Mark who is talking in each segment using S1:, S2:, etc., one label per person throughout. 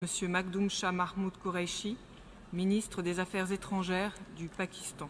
S1: Monsieur Makhdoom Shah Mahmoud Qureshi, ministre des Affaires étrangères du Pakistan.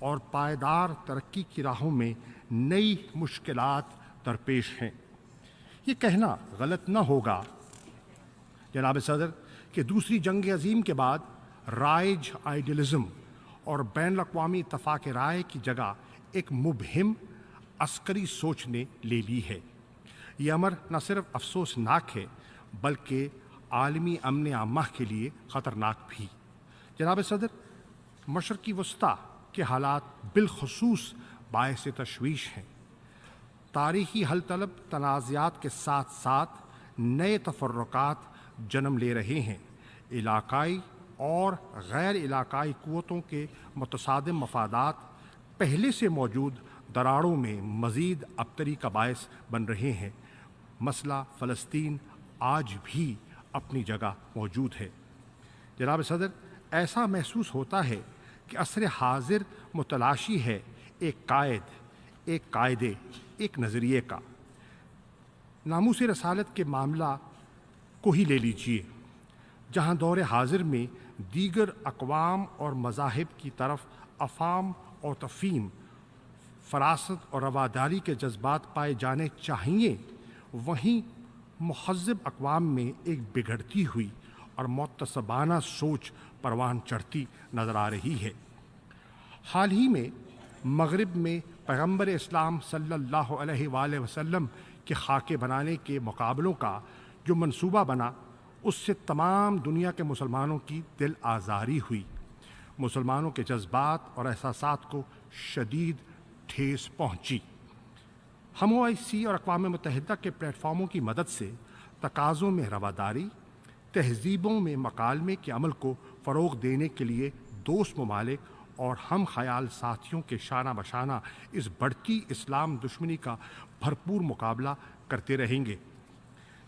S2: اور پائیدار ترقی کی راہوں میں نئی مشکلات درپیش ہیں۔ یہ کہنا غلط نہ ہوگا جناب صدر کہ دوسری جنگ عظیم کے بعد رائج آئیڈیلزم اور بین الاقوامی اتفاق رائے کی جگہ ایک مبہم عسکری سوچ نے لے لی ہے۔ یہ امر نہ صرف افسوسناک ہے بلکہ عالمی امن عامہ کے لیے خطرناک بھی۔ جناب صدر، مشرقی وسطیٰ کے حالات بالخصوص باعث تشویش ہیں۔ تاریخی حل طلب تنازعات کے ساتھ ساتھ نئے تفرقات جنم لے رہے ہیں۔ علاقائی اور غیر علاقائی قوتوں کے متصادم مفادات پہلے سے موجود دراڑوں میں مزید ابتری کا باعث بن رہے ہیں۔ مسئلہ فلسطین آج بھی اپنی جگہ موجود ہے۔ جناب صدر، ایسا محسوس ہوتا ہے کہ عصر حاضر متلاشی ہے ایک قائد، ایک قاعدے، ایک نظریے کا۔ ناموس رسالت کے معاملہ کو ہی لے لیجیے، جہاں دور حاضر میں دیگر اقوام اور مذاہب کی طرف افہام اور تفہیم، فراست اور رواداری کے جذبات پائے جانے چاہیے، وہیں مہذب اقوام میں ایک بگڑتی ہوئی اور معتصبانہ سوچ پروان چڑھتی نظر آ رہی ہے۔ حال ہی میں مغرب میں پیغمبر اسلام صلی اللہ علیہ وآلہ وسلم کے خاکے بنانے کے مقابلوں کا جو منصوبہ بنا، اس سے تمام دنیا کے مسلمانوں کی دل آزاری ہوئی۔ مسلمانوں کے جذبات اور احساسات کو شدید ٹھیس پہنچی۔ ہم OIC اور اقوام متحدہ کے پلیٹ فارموں کی مدد سے تقاضوں میں رواداری، تہذیبوں میں مکالمے کے عمل کو فروغ دینے کے لیے دوست ممالک اور ہم خیال ساتھیوں کے شانہ بشانہ اس بڑھتی اسلام دشمنی کا بھرپور مقابلہ کرتے رہیں گے۔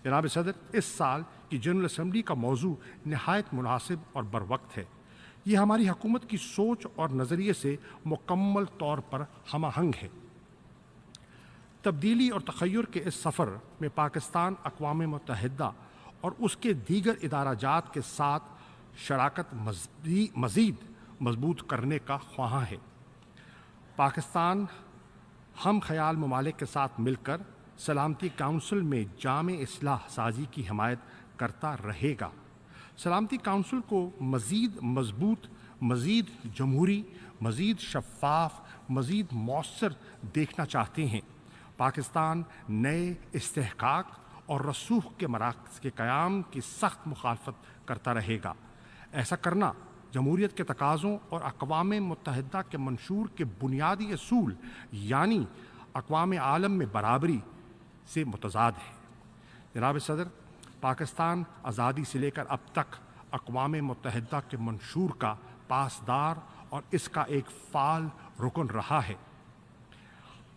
S2: جناب صدر، اس سال کی جنرل اسمبلی کا موضوع نہایت مناسب اور بروقت ہے۔ یہ ہماری حکومت کی سوچ اور نظریے سے مکمل طور پر ہم آہنگ ہے۔ تبدیلی اور تخیر کے اس سفر میں پاکستان اقوام متحدہ اور اس کے دیگر ادارہ جات کے ساتھ شراکت مزید مضبوط کرنے کا خواہاں ہے۔ پاکستان ہم خیال ممالک کے ساتھ مل کر سلامتی کونسل میں جامع اصلاح سازی کی حمایت کرتا رہے گا۔ سلامتی کونسل کو مزید مضبوط، مزید جمہوری، مزید شفاف، مزید مؤثر دیکھنا چاہتے ہیں۔ پاکستان نئے استحقاق اور رسوخ کے مراکز کے قیام کی سخت مخالفت کرتا رہے گا۔ ایسا کرنا جمہوریت کے تقاضوں اور اقوام متحدہ کے منشور کے بنیادی اصول یعنی اقوام عالم میں برابری سے متضاد ہے۔ جناب صدر، پاکستان آزادی سے لے کر اب تک اقوام متحدہ کے منشور کا پاسدار اور اس کا ایک فعال رکن رہا ہے۔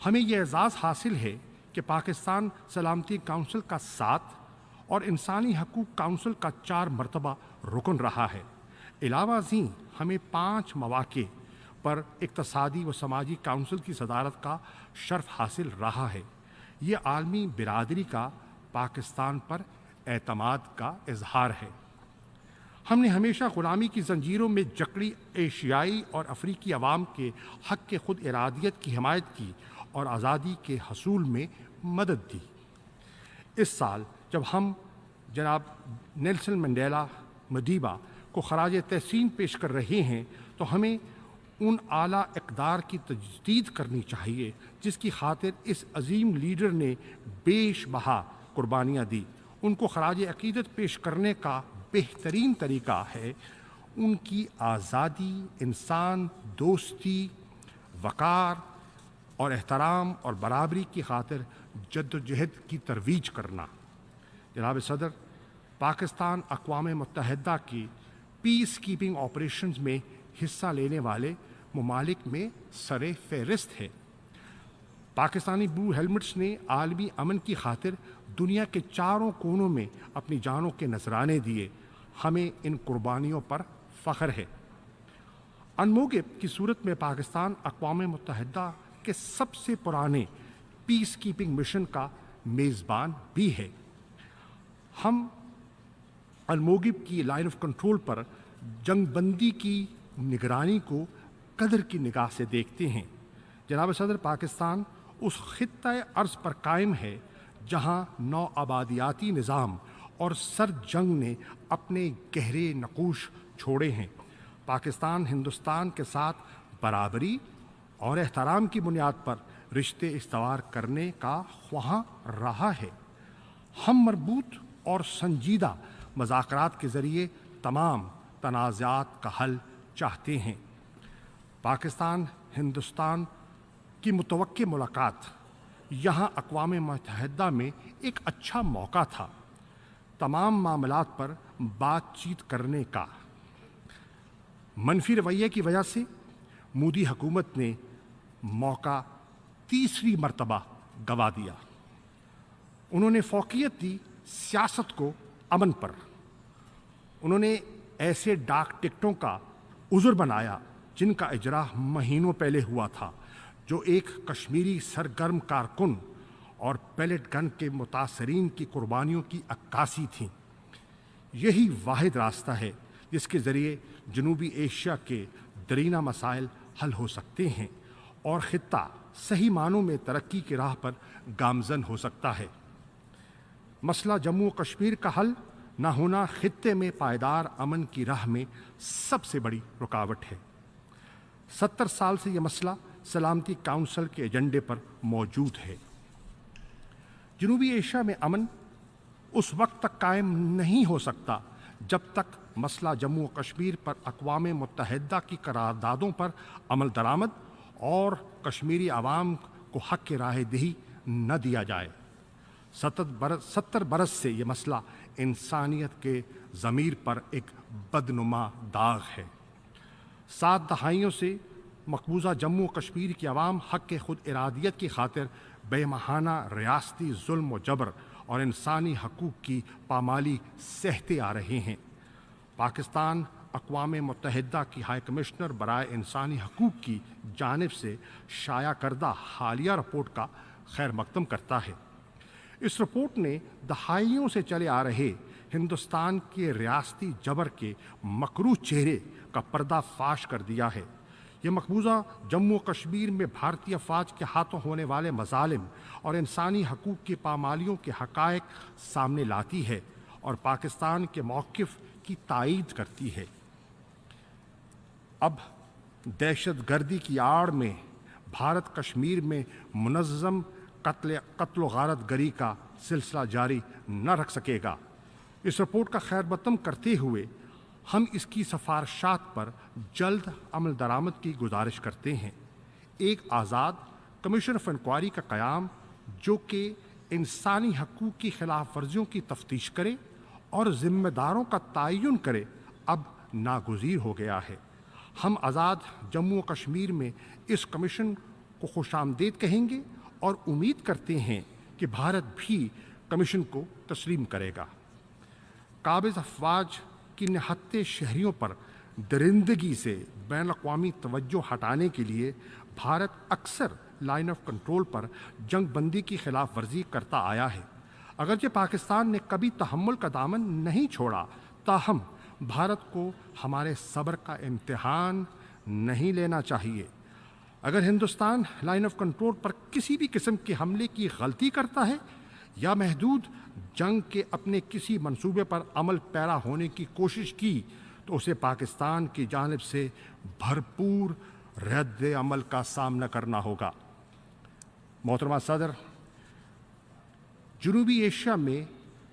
S2: ہمیں یہ اعزاز حاصل ہے کہ پاکستان سلامتی کونسل کا 7 اور انسانی حقوق کونسل کا 4 مرتبہ رکن رہا ہے۔ علاوہ ازیں ہمیں 5 مواقع پر اقتصادی و سماجی کونسل کی صدارت کا شرف حاصل رہا ہے۔ یہ عالمی برادری کا پاکستان پر اعتماد کا اظہار ہے۔ ہم نے ہمیشہ غلامی کی زنجیروں میں جکڑی ایشیائی اور افریقی عوام کے حق کے خود ارادیت کی حمایت کی اور آزادی کے حصول میں مدد دی۔ اس سال جب ہم جناب نیلسن منڈیلا مڈیبا کو خراج تحسین پیش کر رہے ہیں تو ہمیں ان اعلیٰ اقدار کی تجدید کرنی چاہیے جس کی خاطر اس عظیم لیڈر نے بیش بہا قربانیاں دی۔ ان کو خراج عقیدت پیش کرنے کا بہترین طریقہ ہے ان کی آزادی، انسان دوستی، وقار اور احترام اور برابری کی خاطر جدوجہد کی ترویج کرنا۔ جناب صدر، پاکستان اقوام متحدہ کی پیس کیپنگ آپریشنز میں حصہ لینے والے ممالک میں سر فہرست ہے۔ پاکستانی بلو ہیلمٹس نے عالمی امن کی خاطر دنیا کے چاروں کونوں میں اپنی جانوں کے نذرانے دیے۔ ہمیں ان قربانیوں پر فخر ہے۔ انموگب کی صورت میں پاکستان اقوام متحدہ کے سب سے پرانے پیس کیپنگ مشن کا میزبان بھی ہے۔ ہم انموگب کی لائن آف کنٹرول پر جنگ بندی کی نگرانی کو قدر کی نگاہ سے دیکھتے ہیں۔ جناب صدر، پاکستان اس خطۂ ارض پر قائم ہے جہاں نو آبادیاتی نظام اور سر جنگ نے اپنے گہرے نقوش چھوڑے ہیں۔ پاکستان ہندوستان کے ساتھ برابری اور احترام کی بنیاد پر رشتے استوار کرنے کا خواہاں رہا ہے۔ ہم مربوط اور سنجیدہ مذاکرات کے ذریعے تمام تنازعات کا حل چاہتے ہیں۔ پاکستان ہندوستان کی متوقع ملاقات یہاں اقوام متحدہ میں ایک اچھا موقع تھا تمام معاملات پر بات چیت کرنے کا۔ منفی رویے کی وجہ سے مودی حکومت نے موقع تیسری مرتبہ گنوا دیا۔ انہوں نے فوقیت دی سیاست کو امن پر۔ انہوں نے ایسے ڈاک ٹکٹوں کا عذر بنایا جن کا اجرا مہینوں پہلے ہوا تھا، جو ایک کشمیری سرگرم کارکن اور پیلٹ گن کے متاثرین کی قربانیوں کی عکاسی تھیں۔ یہی واحد راستہ ہے جس کے ذریعے جنوبی ایشیا کے درینہ مسائل حل ہو سکتے ہیں اور خطہ صحیح معنوں میں ترقی کی راہ پر گامزن ہو سکتا ہے۔ مسئلہ جموں و کشمیر کا حل نہ ہونا خطے میں پائیدار امن کی راہ میں سب سے بڑی رکاوٹ ہے۔ 70 سال سے یہ مسئلہ سلامتی کونسل کے ایجنڈے پر موجود ہے۔ جنوبی ایشیا میں امن اس وقت تک قائم نہیں ہو سکتا جب تک مسئلہ جموں و کشمیر پر اقوام متحدہ کی قراردادوں پر عمل درآمد اور کشمیری عوام کو حق رائے دہی نہ دیا جائے۔ 70 برس سے یہ مسئلہ انسانیت کے ضمیر پر ایک بدنما داغ ہے۔ 7 دہائیوں سے مقبوضہ جموں و کشمیر کی عوام حق خود ارادیت کی خاطر بے ماہانہ ریاستی ظلم و جبر اور انسانی حقوق کی پامالی سہتے آ رہے ہیں۔ پاکستان اقوام متحدہ کی ہائی کمشنر برائے انسانی حقوق کی جانب سے شائع کردہ حالیہ رپورٹ کا خیر مقدم کرتا ہے۔ اس رپورٹ نے دہائیوں سے چلے آ رہے ہندوستان کے ریاستی جبر کے مکروہ چہرے کا پردہ فاش کر دیا ہے۔ یہ مقبوضہ جموں و کشمیر میں بھارتی افواج کے ہاتھوں ہونے والے مظالم اور انسانی حقوق کی پامالیوں کے حقائق سامنے لاتی ہے اور پاکستان کے موقف کی تائید کرتی ہے۔ اب دہشت گردی کی آڑ میں بھارت کشمیر میں منظم قتل و غارت گری کا سلسلہ جاری نہ رکھ سکے گا۔ اس رپورٹ کا خیر مقدم کرتے ہوئے ہم اس کی سفارشات پر جلد عمل درآمد کی گزارش کرتے ہیں۔ ایک آزاد کمیشن آف انکوائری کا قیام جو کہ انسانی حقوق کی خلاف ورزیوں کی تفتیش کرے اور ذمہ داروں کا تعین کرے اب ناگزیر ہو گیا ہے۔ ہم آزاد جموں و کشمیر میں اس کمیشن کو خوش آمدید کہیں گے اور امید کرتے ہیں کہ بھارت بھی کمیشن کو تسلیم کرے گا۔ قابض افواج کی نہتے شہریوں پر درندگی سے بین الاقوامی توجہ ہٹانے کے لیے بھارت اکثر لائن آف کنٹرول پر جنگ بندی کی خلاف ورزی کرتا آیا ہے۔ اگرچہ پاکستان نے کبھی تحمل کا دامن نہیں چھوڑا، تاہم بھارت کو ہمارے صبر کا امتحان نہیں لینا چاہیے۔ اگر ہندوستان لائن آف کنٹرول پر کسی بھی قسم کے حملے کی غلطی کرتا ہے یا محدود جنگ کے اپنے کسی منصوبے پر عمل پیرا ہونے کی کوشش کی تو اسے پاکستان کی جانب سے بھرپور رد عمل کا سامنا کرنا ہوگا۔ محترمہ صدر، جنوبی ایشیا میں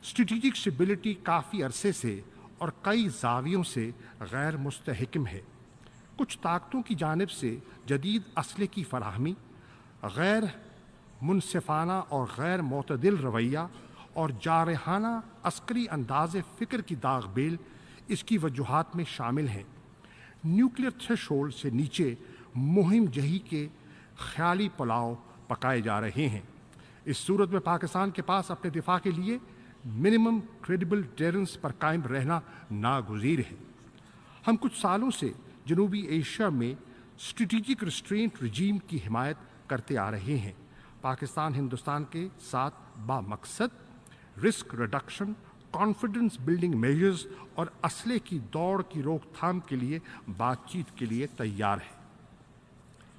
S2: اسٹریٹجک اسٹیبلٹی کافی عرصے سے اور کئی زاویوں سے غیر مستحکم ہے۔ کچھ طاقتوں کی جانب سے جدید اسلحے کی فراہمی، غیر منصفانہ اور غیر معتدل رویہ اور جارحانہ عسکری انداز فکر کی داغ بیل اس کی وجوہات میں شامل ہیں۔ نیوکلیئر تھریش ہولڈ سے نیچے مہم جہی کے خیالی پلاؤ پکائے جا رہے ہیں۔ اس صورت میں پاکستان کے پاس اپنے دفاع کے لیے منیمم کریڈیبل ڈیٹرنس پر قائم رہنا ناگزیر ہے۔ ہم کچھ سالوں سے جنوبی ایشیا میں اسٹریٹجک ریسٹرینٹ رجیم کی حمایت کرتے آ رہے ہیں۔ پاکستان ہندوستان کے ساتھ بامقصد risk reduction, confidence building measures اور اسلحے کی دوڑ کی روک تھام کے لیے بات چیت کے لیے تیار ہے۔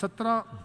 S2: 17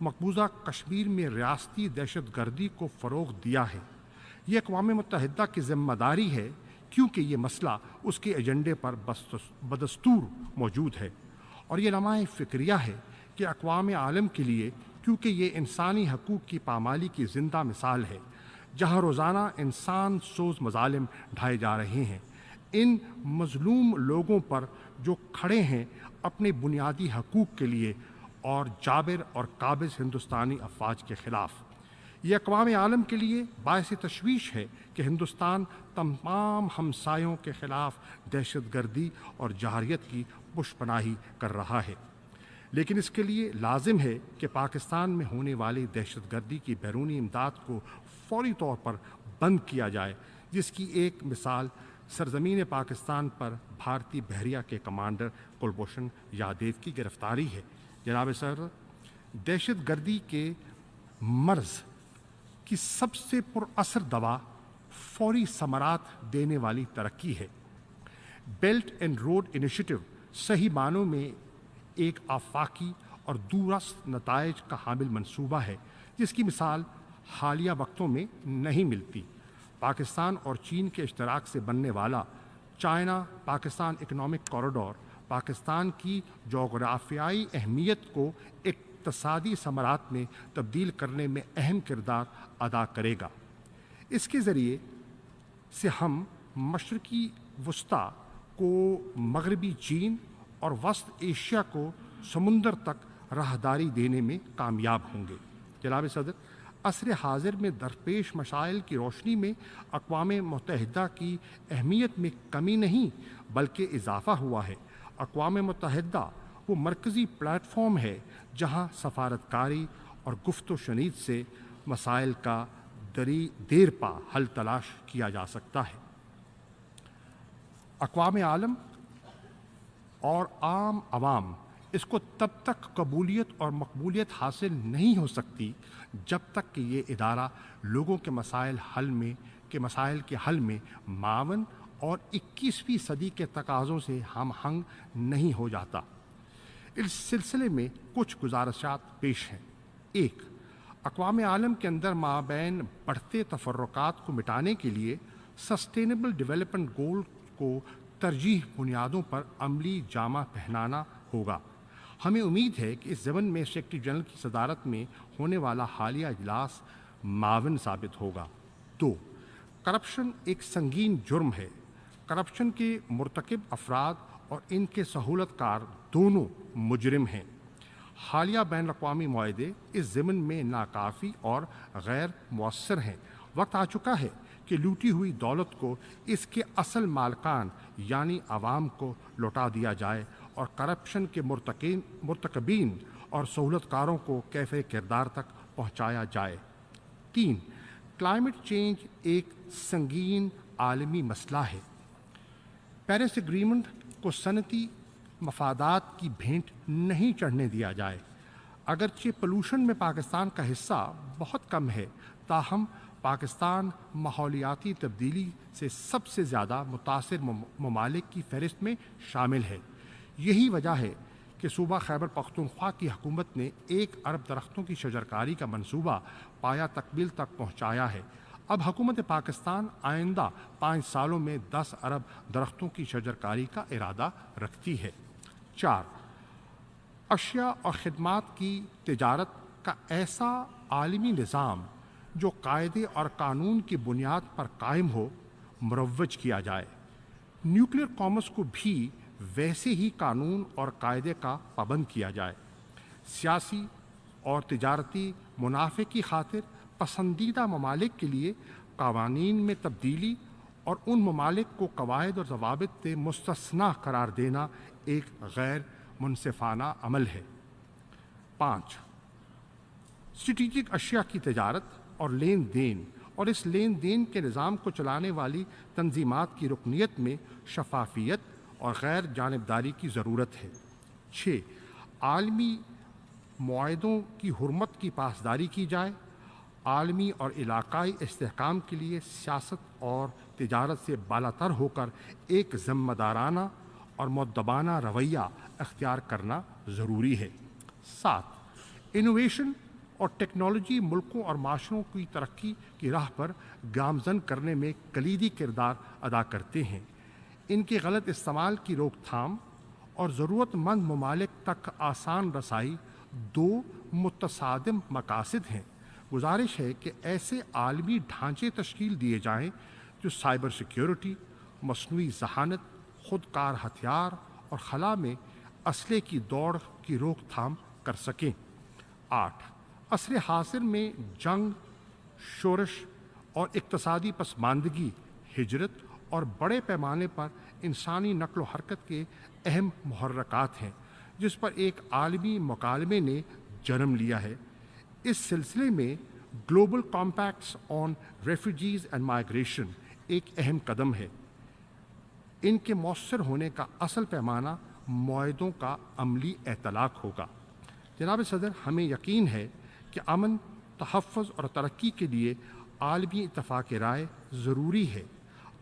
S2: مقبوضہ کشمیر میں ریاستی دہشت گردی کو فروغ دیا ہے۔ یہ اقوام متحدہ کی ذمہ داری ہے کیونکہ یہ مسئلہ اس کے ایجنڈے پر بدستور موجود ہے، اور یہ نمائے فکریہ ہے کہ اقوام عالم کے لیے، کیونکہ یہ انسانی حقوق کی پامالی کی زندہ مثال ہے جہاں روزانہ انسان سوز مظالم ڈھائے جا رہے ہیں، ان مظلوم لوگوں پر جو کھڑے ہیں اپنے بنیادی حقوق کے لیے اور جابر اور قابض ہندوستانی افواج کے خلاف۔ یہ اقوام عالم کے لیے باعث تشویش ہے کہ ہندوستان تمام ہمسایوں کے خلاف دہشت گردی اور جارحیت کی پشپناہی کر رہا ہے، لیکن اس کے لیے لازم ہے کہ پاکستان میں ہونے والی دہشت گردی کی بیرونی امداد کو فوری طور پر بند کیا جائے، جس کی ایک مثال سرزمین پاکستان پر بھارتی بحریہ کے کمانڈر کلبھوشن یادیو کی گرفتاری ہے۔ جناب صدر، دہشت گردی کے مرض کی سب سے پر اثر دوا فوری ثمرات دینے والی ترقی ہے۔ بیلٹ اینڈ روڈ انیشیٹو صحیح معنوں میں ایک آفاقی اور دورست نتائج کا حامل منصوبہ ہے، جس کی مثال حالیہ وقتوں میں نہیں ملتی۔ پاکستان اور چین کے اشتراک سے بننے والا China Pakistan economic corridor Pakistan کی جغرافیائی اہمیت کو اقتصادی ثمرات میں تبدیل کرنے میں اہم کردار ادا کرے گا۔ اس کے ذریعے سے ہم مشرقی وسطیٰ کو مغربی چین اور وسط ایشیا کو سمندر تک راہداری دینے میں کامیاب ہوں گے۔ جناب صدر، عصر حاضر میں درپیش مسائل کی روشنی میں اقوام متحدہ کی اہمیت میں کمی نہیں بلکہ اضافہ ہوا ہے۔ اقوام متحدہ وہ مرکزی پلیٹ فارم ہے جہاں سفارتکاری اور گفت و شنید سے مسائل کا دیر پا حل تلاش کیا جا سکتا ہے۔ اقوام عالم اور عام عوام اس کو تب تک قبولیت اور مقبولیت حاصل نہیں ہو سکتی جب تک کہ یہ ادارہ لوگوں کے مسائل کے حل میں معاون اور 21ویں صدی کے تقاضوں سے ہم آہنگ نہیں ہو جاتا۔ اس سلسلے میں کچھ گزارشات پیش ہیں۔ 1. اقوام عالم کے اندر مابین بڑھتے تفرقات کو مٹانے کے لیے سسٹینیبل ڈیولپمنٹ گول کو ترجیح بنیادوں پر عملی جامہ پہنانا ہوگا۔ ہمیں امید ہے کہ اس ضمن میں سیکرٹری جنرل کی صدارت میں ہونے والا حالیہ اجلاس معاون ثابت ہوگا۔ 2. کرپشن ایک سنگین جرم ہے۔ کرپشن کے مرتکب افراد اور ان کے سہولت کار دونوں مجرم ہیں۔ حالیہ بین الاقوامی معاہدے اس ضمن میں ناکافی اور غیر مؤثر ہیں۔ وقت آ چکا ہے کہ لوٹی ہوئی دولت کو اس کے اصل مالکان یعنی عوام کو لوٹا دیا جائے اور کرپشن کے مرتکبین اور سہولت کاروں کو کیف کردار تک پہنچایا جائے۔ 3. کلائمیٹ چینج ایک سنگین عالمی مسئلہ ہے۔ پیرس ایگریمنٹ کو صنعتی مفادات کی بھینٹ نہیں چڑھنے دیا جائے۔ اگرچہ پولوشن میں پاکستان کا حصہ بہت کم ہے، تاہم پاکستان ماحولیاتی تبدیلی سے سب سے زیادہ متاثر ممالک کی فہرست میں شامل ہے۔ یہی وجہ ہے کہ صوبہ خیبر پختونخوا کی حکومت نے 1 ارب درختوں کی شجرکاری کا منصوبہ پایہ تکمیل تک پہنچایا ہے۔ اب حکومت پاکستان آئندہ 5 سالوں میں 10 ارب درختوں کی شجرکاری کا ارادہ رکھتی ہے۔ 4. اشیاء اور خدمات کی تجارت کا ایسا عالمی نظام جو قاعدے اور قانون کی بنیاد پر قائم ہو مروج کیا جائے۔ نیوکلیر کامرس کو بھی ویسے ہی قانون اور قاعدے کا پابند کیا جائے۔ سیاسی اور تجارتی منافع کی خاطر پسندیدہ ممالک کے لیے قوانین میں تبدیلی اور ان ممالک کو قواعد اور ضوابط سے مستثنیٰ قرار دینا ایک غیر منصفانہ عمل ہے۔ 5. اسٹریٹجک اشیاء کی تجارت اور لین دین اور اس لین دین کے نظام کو چلانے والی تنظیمات کی رکنیت میں شفافیت اور غیر جانبداری کی ضرورت ہے۔ 6. عالمی معاہدوں کی حرمت کی پاسداری کی جائے۔ عالمی اور علاقائی استحکام کے لیے سیاست اور تجارت سے بالاتر ہو کر ایک ذمہ دارانہ اور مؤدبانہ رویہ اختیار کرنا ضروری ہے۔ 7. انوویشن اور ٹیکنالوجی ملکوں اور معاشروں کی ترقی کی راہ پر گامزن کرنے میں کلیدی کردار ادا کرتے ہیں۔ ان کے غلط استعمال کی روک تھام اور ضرورت مند ممالک تک آسان رسائی دو متصادم مقاصد ہیں۔ گزارش ہے کہ ایسے عالمی ڈھانچے تشکیل دیے جائیں جو سائبر سیکیورٹی، مصنوعی ذہانت، خود کار ہتھیار اور خلا میں اسلحے کی دوڑ کی روک تھام کر سکیں۔ 8. عصر حاضر میں جنگ، شورش اور اقتصادی پسماندگی، ہجرت اور بڑے پیمانے پر انسانی نقل و حرکت کے اہم محرکات ہیں جس پر ایک عالمی مکالمے نے جنم لیا ہے۔ اس سلسلے میں global compacts on refugees and migration ایک اہم قدم ہے۔ ان کے مؤثر ہونے کا اصل پیمانہ معاہدوں کا عملی اطلاق ہوگا۔ جناب صدر، ہمیں یقین ہے کہ امن، تحفظ اور ترقی کے لیے عالمی اتفاق رائے ضروری ہے۔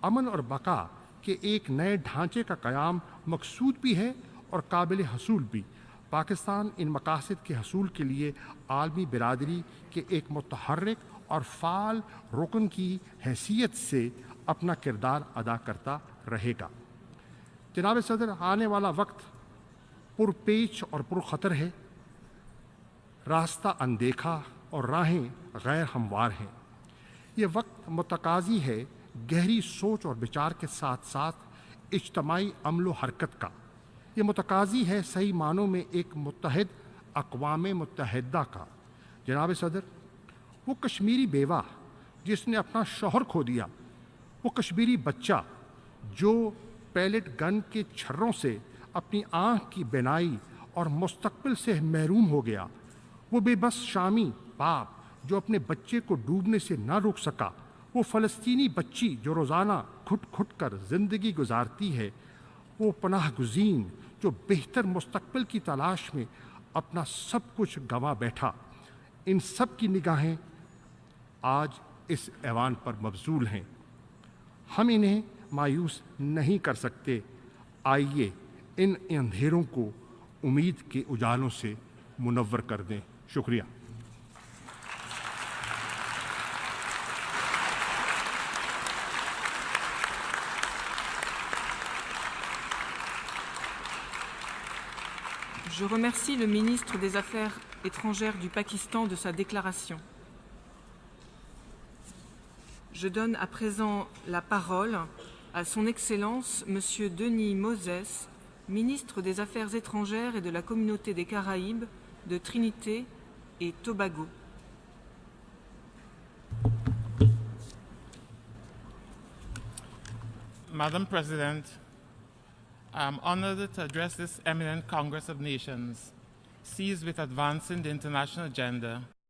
S2: امن اور بقا کے ایک نئے ڈھانچے کا قیام مقصود بھی ہے اور قابل حصول بھی۔ پاکستان ان مقاصد کے حصول کے لیے عالمی برادری کے ایک متحرک اور فعال رکن کی حیثیت سے اپنا کردار ادا کرتا رہے گا۔ جناب صدر، آنے والا وقت پرپیچ اور پرخطر ہے۔ راستہ اندیکھا اور راہیں غیر ہموار ہیں۔ یہ وقت متقاضی ہے گہری سوچ اور بچار کے ساتھ ساتھ اجتماعی عمل و حرکت کا۔ یہ متقاضی ہے صحیح معنوں میں ایک متحد اقوام متحدہ کا۔ جناب صدر، وہ کشمیری بیوہ جس نے اپنا شوہر کھو دیا، وہ کشمیری بچہ جو پیلٹ گن کے چھروں سے اپنی آنکھ کی بینائی اور مستقبل سے محروم ہو گیا، وہ بے بس شامی باپ جو اپنے بچے کو ڈوبنے سے نہ روک سکا، وہ فلسطینی بچی جو روزانہ گھٹ گھٹ کر زندگی گزارتی ہے، وہ پناہ گزین جو بہتر مستقبل کی تلاش میں اپنا سب کچھ گنوا بیٹھا، ان سب کی نگاہیں آج اس ایوان پر مبذول ہیں۔ ہم انہیں مایوس نہیں کر سکتے۔ آئیے ان اندھیروں کو امید کے اجالوں سے منور کر دیں۔ شکریہ۔
S1: Je remercie le ministre des Affaires étrangères du Pakistan de sa déclaration. Je donne à présent la parole à son Excellence Monsieur Denis Moses, ministre des Affaires étrangères et de la Communauté des Caraïbes, de Trinité et Tobago.
S3: Madam President, I am honored to address this eminent Congress of Nations, seized with advancing the international agenda